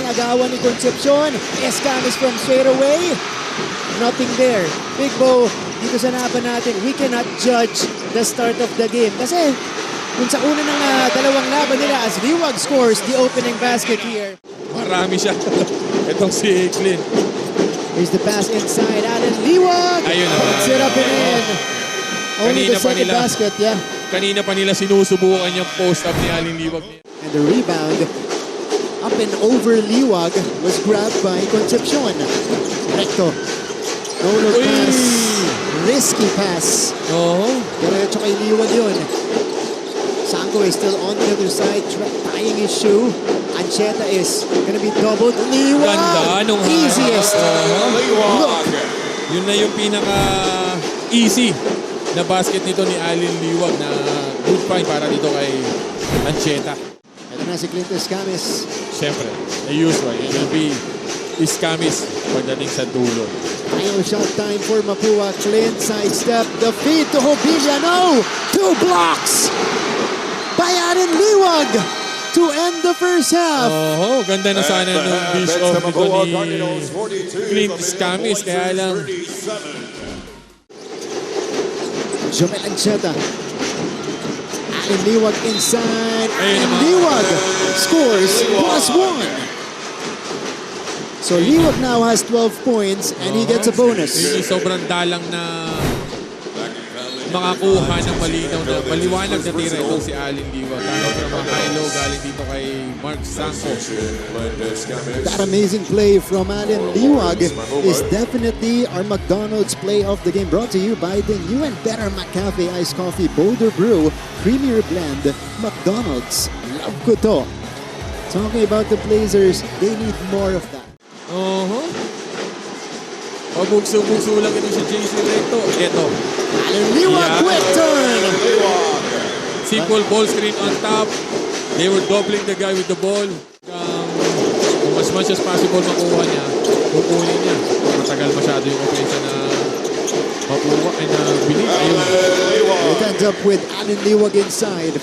agawan ni Concepcion. Escamis from straight away. Nothing there. Big Bo, dito sa laban natin, we cannot judge the start of the game. Kasi kung sa una ng dalawang laban nila as Liwag scores the opening basket here. Marami siya. Itong si Clint. Here's the pass inside. Allen Liwag. Ayun na. Puts it up and in. Only the Kanina pa second nila. basket, yeah. Kanina pa nila sinusubukan yung post-up ni Alin Liwag. And the rebound up and over Liwag was grabbed by Concepcion. Recto. No-look Uy! pass. Risky pass. Oo. Diretso kay Liwag yun. Sango is still on the other side, tying his shoe. Ancheta is gonna be doubled. Liwag! Ganda nung Easiest. Look. Yun na yung pinaka-easy na basket nito ni Alin Liwag na good find para dito kay Ancheta. Ito na si Clint Escamis. Siyempre, the usual. It will be Escamis pagdating sa dulo. Final shot time for Mapua. Clint sidestep. The feed to Hobilia. No! 2 blocks by Aaron Liwag to end the first half. Oo, ganda na sana nung dish off nito ni Clint Escamis. Kaya lang, Jomel Ancheta. Aaron Liwag inside. Ayun And naman. Liwag scores +1. So Liwag now has 12 points and he gets a bonus. yun yung sobrang dalang na makakuha ng malinaw na maliwanag na tira itong si Alin Liwag. Galing from a high-low, galing dito kay Mark Sanko. That amazing play from Allen Liwag is definitely our McDonald's play of the game, brought to you by the new and better McCafe Iced Coffee Boulder Brew Premier Blend. McDonald's, love ko to. Talking about the Blazers, they need more of that. Pabugso-bugso lang ito si JC Recto. Ito, Allen Liwag, Yeah. quick turn! simple ball screen on top. They were doubling the guy with the ball. Kung as much as possible makuha niya, kukunin niya. Matagal masyado yung offense na makuha ay na bilis. Ayun. It ends up with Allen Liwag inside.